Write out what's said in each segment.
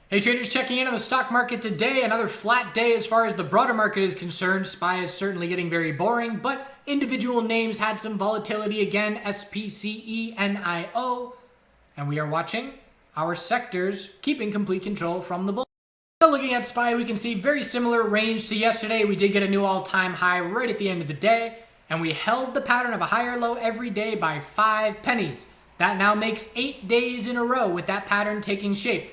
Hey traders, checking in on the stock market today. Another flat day as far as the broader market is concerned. SPY is certainly getting very boring, but individual names had some volatility again. SPCE, and we are watching our sectors keeping complete control from the bull. So looking at SPY, we can see very similar range to yesterday. We did get a new all-time high right at the end of the day, and we held the pattern of a higher low every day by 5 pennies. That now makes 8 days in a row with that pattern taking shape.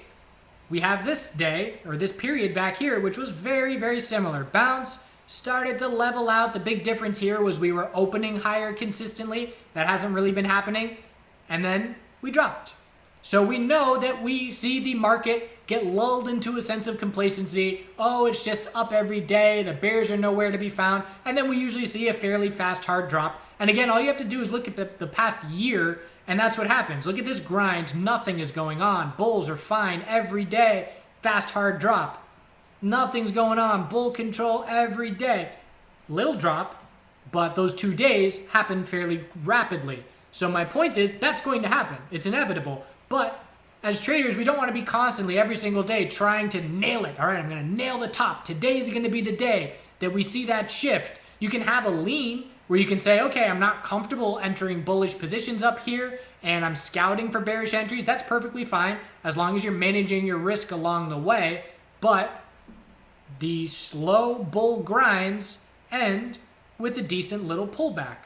We have this day, or this period back here, which was very, very similar. Bounce, started to level out. The big difference here was we were opening higher consistently. That hasn't really been happening. And then we dropped. So we know that we see the market get lulled into a sense of complacency. Oh, it's just up every day. The bears are nowhere to be found. And then we usually see a fairly fast, hard drop. And again, all you have to do is look at the past year, and that's what happens. Look at this grind. Nothing is going on. Bulls are fine every day. Fast, hard drop. Nothing's going on. Bull control every day. Little drop, but those 2 days happen fairly rapidly. So my point is, that's going to happen. It's inevitable. But as traders, we don't want to be constantly, every single day, trying to nail it. All right, I'm going to nail the top. Today is going to be the day that we see that shift. You can have a lean where you can say, okay, I'm not comfortable entering bullish positions up here and I'm scouting for bearish entries. That's perfectly fine as long as you're managing your risk along the way. But the slow bull grinds end with a decent little pullback.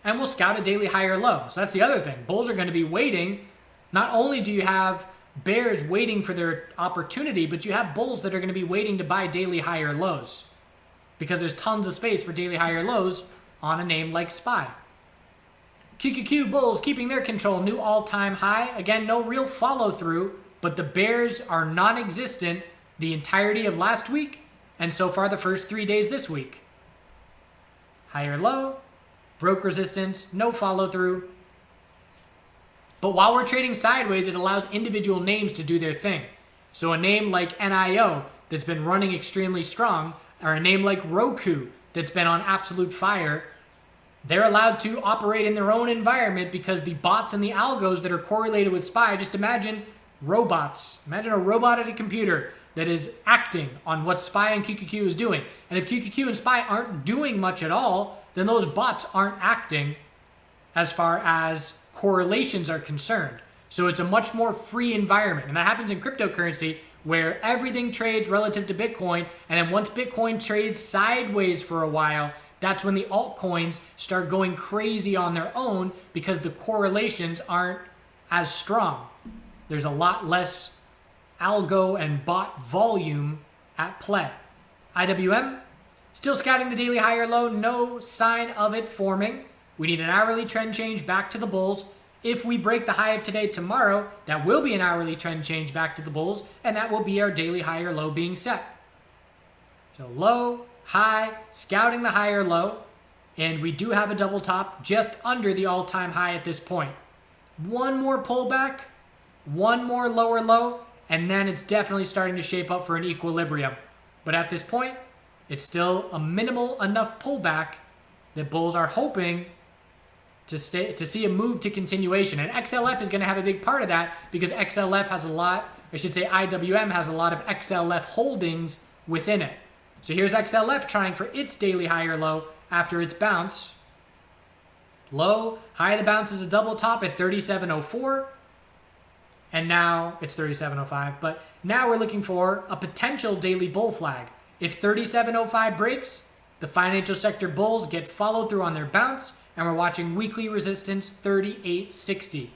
And we'll scout a daily high or low. So that's the other thing. Bulls are going to be waiting. Not only do you have bears waiting for their opportunity, but you have bulls that are going to be waiting to buy daily high or lows, because there's tons of space for daily higher lows on a name like SPY. QQQ bulls keeping their control, new all-time high. Again, no real follow-through, but the bears are non-existent the entirety of last week and so far the first 3 days this week. Higher low, broke resistance, no follow-through. But while we're trading sideways, it allows individual names to do their thing. So a name like NIO that's been running extremely strong, or a name like Roku that's been on absolute fire, they're allowed to operate in their own environment because the bots and the algos that are correlated with SPY, just imagine robots. Imagine a robot at a computer that is acting on what SPY and QQQ is doing. And if QQQ and SPY aren't doing much at all, then those bots aren't acting as far as correlations are concerned. So it's a much more free environment. And that happens in cryptocurrency, where everything trades relative to Bitcoin, and then once Bitcoin trades sideways for a while, that's when the altcoins start going crazy on their own because the correlations aren't as strong. There's a lot less algo and bot volume at play. IWM, still scouting the daily high or low, no sign of it forming. We need an hourly trend change back to the bulls. If we break the high of today tomorrow, that will be an hourly trend change back to the bulls, and that will be our daily high or low being set. So low, high, scouting the high or low, and we do have a double top just under the all-time high at this point. One more pullback, one more lower low, and then it's definitely starting to shape up for an equilibrium. But at this point, it's still a minimal enough pullback that bulls are hoping to see a move to continuation. And XLF is going to have a big part of that because XLF has a lot, I should say IWM has a lot of XLF holdings within it. So here's XLF trying for its daily high or low after its bounce. Low, high of the bounce is a double top at 37.04. And now it's 37.05. But now we're looking for a potential daily bull flag. If 37.05 breaks, the financial sector bulls get followed through on their bounce, and we're watching weekly resistance 38.60.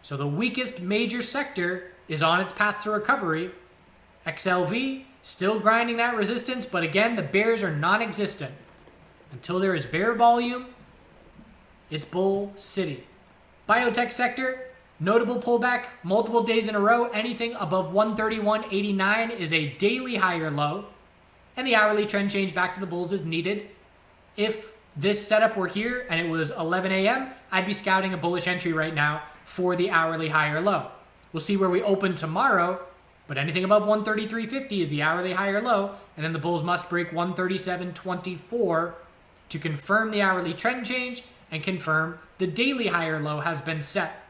So the weakest major sector is on its path to recovery. XLV still grinding that resistance, but again, the bears are non-existent. Until there is bear volume, it's bull city. Biotech sector, notable pullback, multiple days in a row. Anything above 131.89 is a daily high or low, and the hourly trend change back to the bulls is needed. If this setup were here and it was 11 a.m., I'd be scouting a bullish entry right now for the hourly high or low. We'll see where we open tomorrow, but anything above 133.50 is the hourly high or low, and then the bulls must break 137.24 to confirm the hourly trend change and confirm the daily high or low has been set.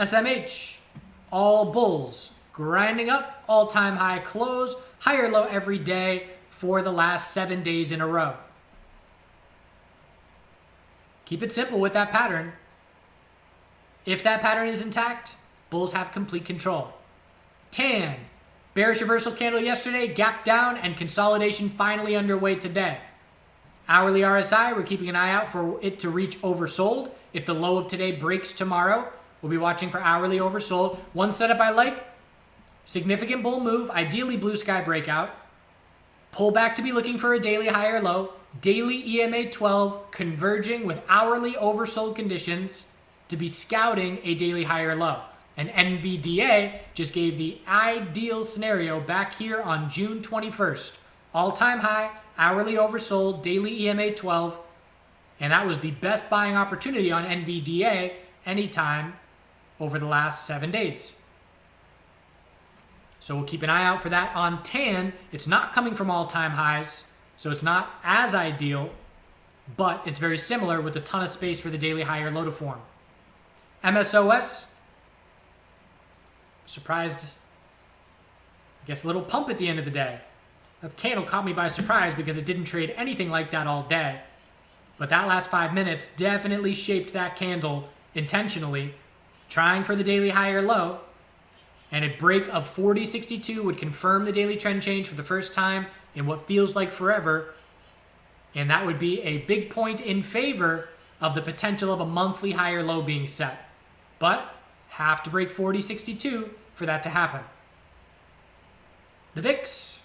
SMH, all bulls, grinding up, all-time high close, higher low every day for the last 7 days in a row. Keep it simple with that pattern. If that pattern is intact, bulls have complete control. Tan, bearish reversal candle yesterday, gap down, and consolidation finally underway today. Hourly RSI, we're keeping an eye out for it to reach oversold. If the low of today breaks tomorrow, we'll be watching for hourly oversold. One setup I like, significant bull move, ideally blue sky breakout. Pull back to be looking for a daily high or low. Daily EMA 12 converging with hourly oversold conditions to be scouting a daily high or low. And NVDA just gave the ideal scenario back here on June 21st. All-time high, hourly oversold, daily EMA 12. And that was the best buying opportunity on NVDA anytime over the last 7 days. So we'll keep an eye out for that on TAN. It's not coming from all-time highs, so it's not as ideal, but it's very similar with a ton of space for the daily high or low to form. MSOS, surprised, I guess a little pump at the end of the day. That candle caught me by surprise because it didn't trade anything like that all day. But that last 5 minutes definitely shaped that candle intentionally, trying for the daily high or low. And a break of 40.62 would confirm the daily trend change for the first time in what feels like forever. And that would be a big point in favor of the potential of a monthly high or low being set. But have to break 40.62 for that to happen. The VIX.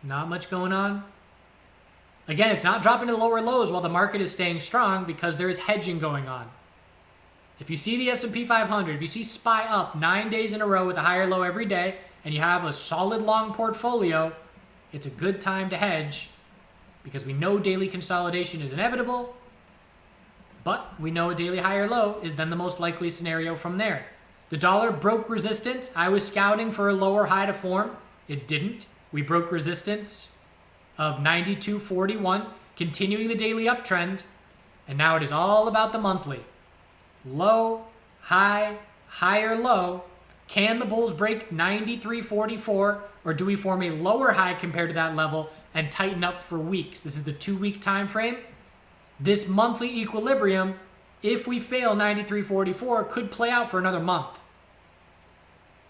Not much going on. Again, it's not dropping to lower lows while the market is staying strong because there is hedging going on. If you see the S&P 500, if you see SPY up 9 days in a row with a higher low every day, and you have a solid long portfolio, it's a good time to hedge because we know daily consolidation is inevitable, but we know a daily high or low is then the most likely scenario from there. The dollar broke resistance. I was scouting for a lower high to form. It didn't. We broke resistance of 92.41, continuing the daily uptrend, and now it is all about the monthly. Low, high, higher low. Can the bulls break 93.44, or do we form a lower high compared to that level and tighten up for weeks? This is the 2-week time frame. This monthly equilibrium, if we fail 93.44, could play out for another month.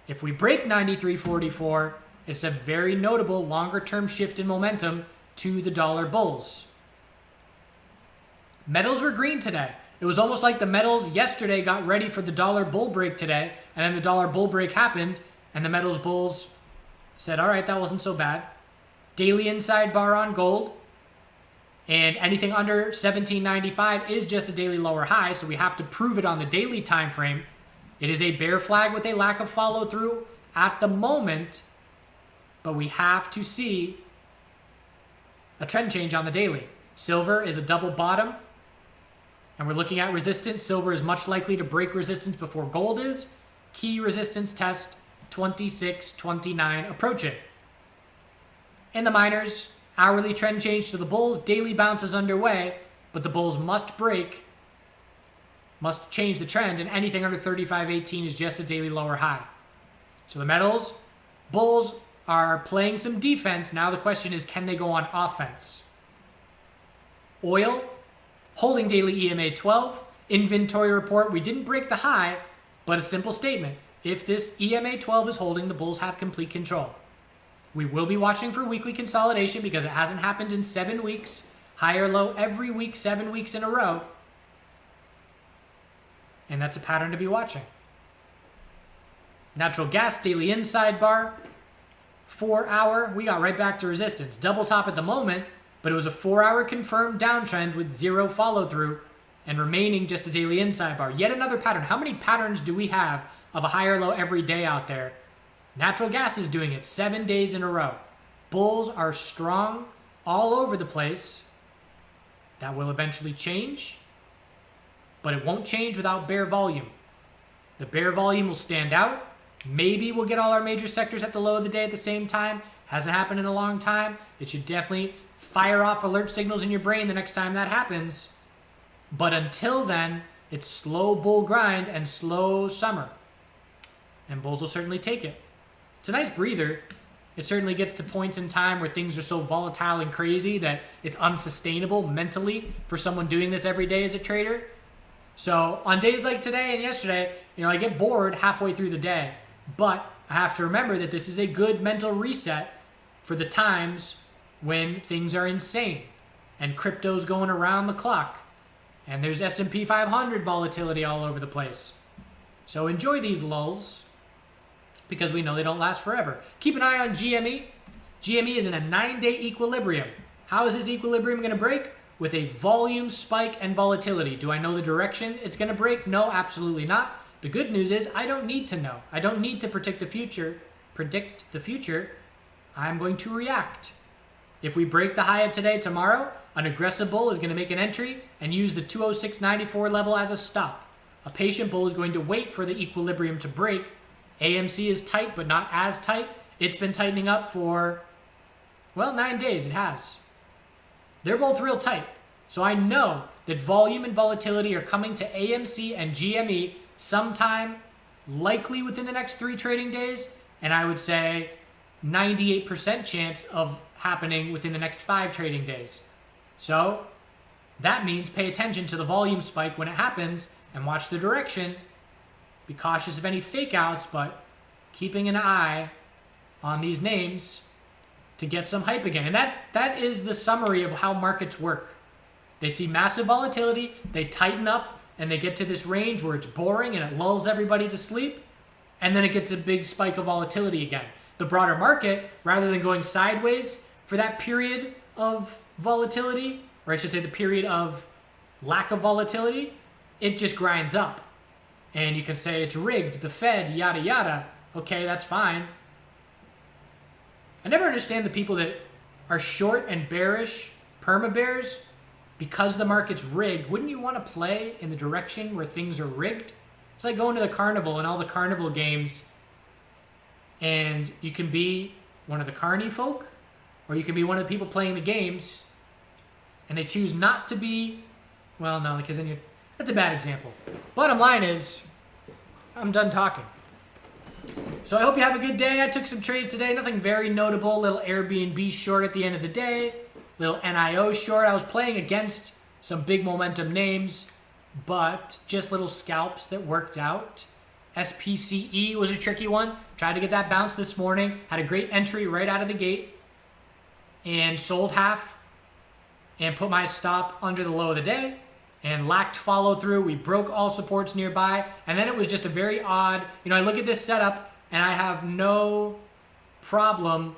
If we break 93.44, it's a very notable longer-term shift in momentum to the dollar bulls. Metals were green today. It was almost like the metals yesterday got ready for the dollar bull break today, and then the dollar bull break happened, and the metals bulls said, all right, that wasn't so bad. Daily inside bar on gold, and anything under 1795 is just a daily lower high, so we have to prove it on the daily time frame. It is a bear flag with a lack of follow-through at the moment, but we have to see a trend change on the daily. Silver is a double bottom, and we're looking at resistance. Silver is much likely to break resistance before gold is. Key resistance test 26.29 approaching. In the miners, hourly trend change to the bulls. Daily bounce is underway, but the bulls must break, must change the trend, and anything under 35.18 is just a daily lower high. So the metals, bulls are playing some defense. Now the question is, can they go on offense? Oil, holding daily EMA 12. Inventory report, we didn't break the high, but a simple statement. If this EMA 12 is holding, the bulls have complete control. We will be watching for weekly consolidation because it hasn't happened in 7 weeks. High or low every week, 7 weeks in a row. And that's a pattern to be watching. Natural gas, daily inside bar. 4 hour, we got right back to resistance. Double top at the moment, but it was a 4 hour confirmed downtrend with 0 follow through and remaining just a daily inside bar. Yet another pattern. How many patterns do we have of a high or low every day out there? Natural gas is doing it 7 days in a row. Bulls are strong all over the place. That will eventually change, but it won't change without bear volume. The bear volume will stand out. Maybe we'll get all our major sectors at the low of the day at the same time. Hasn't happened in a long time. It should definitely fire off alert signals in your brain the next time that happens. But until then, It's slow bull grind and slow summer. And bulls will certainly take it. It's a nice breather. It certainly gets to points in time where things are so volatile and crazy that it's unsustainable mentally for someone doing this every day as a trader. So on days like today and yesterday, I get bored halfway through the day. But I have to remember that this is a good mental reset for the times when things are insane and crypto's going around the clock and there's S&P 500 volatility all over the place. So enjoy these lulls because we know they don't last forever. Keep an eye on GME. GME is in a 9-day equilibrium. How is this equilibrium going to break? With a volume spike and volatility. Do I know the direction it's going to break? No, absolutely not. The good news is I don't need to know. I don't need to predict the future. I'm going to react. If we break the high of today, tomorrow, an aggressive bull is going to make an entry and use the 206.94 level as a stop. A patient bull is going to wait for the equilibrium to break. AMC is tight, but not as tight. It's been tightening up for, 9 days. It has. They're both real tight. So I know that volume and volatility are coming to AMC and GME sometime likely within the next 3 trading days. And I would say 98% chance of happening within the next 5 trading days. So that means pay attention to the volume spike when it happens and watch the direction. Be cautious of any fake outs, but keeping an eye on these names to get some hype again. And that is the summary of how markets work. They see massive volatility, they tighten up, and they get to this range where it's boring and it lulls everybody to sleep, and then it gets a big spike of volatility again. The broader market, rather than going sideways for that period of volatility, or I should say the period of lack of volatility, it just grinds up. And you can say it's rigged, the Fed, yada yada. Okay, that's fine. I never understand the people that are short and bearish perma-bears because the market's rigged. Wouldn't you want to play in the direction where things are rigged? It's like going to the carnival and all the carnival games, and you can be one of the carny folk, or you can be one of the people playing the games, and they choose not to be, because then that's a bad example. Bottom line is, I'm done talking. So I hope you have a good day. I took some trades today, nothing very notable. Little Airbnb short at the end of the day. Little NIO short. I was playing against some big momentum names, but just little scalps that worked out. SPCE was a tricky one. Tried to get that bounce this morning. Had a great entry right out of the gate. And sold half. And put my stop under the low of the day. And lacked follow through. We broke all supports nearby. And then it was just a very odd, I look at this setup and I have no problem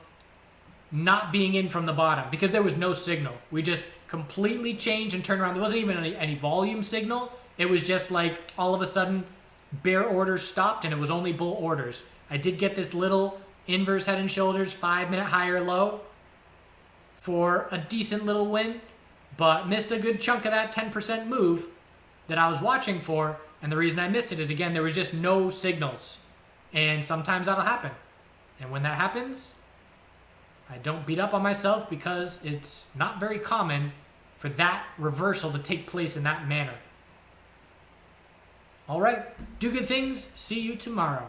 not being in from the bottom because there was no signal. We just completely changed and turned around. There wasn't even any volume signal. It was just like all of a sudden bear orders stopped and it was only bull orders. I did get this little inverse head and shoulders 5-minute higher low for a decent little win, but missed a good chunk of that 10% move that I was watching for. And the reason I missed it is, again, there was just no signals. And sometimes that'll happen. And when that happens, I don't beat up on myself because it's not very common for that reversal to take place in that manner. All right, do good things. See you tomorrow.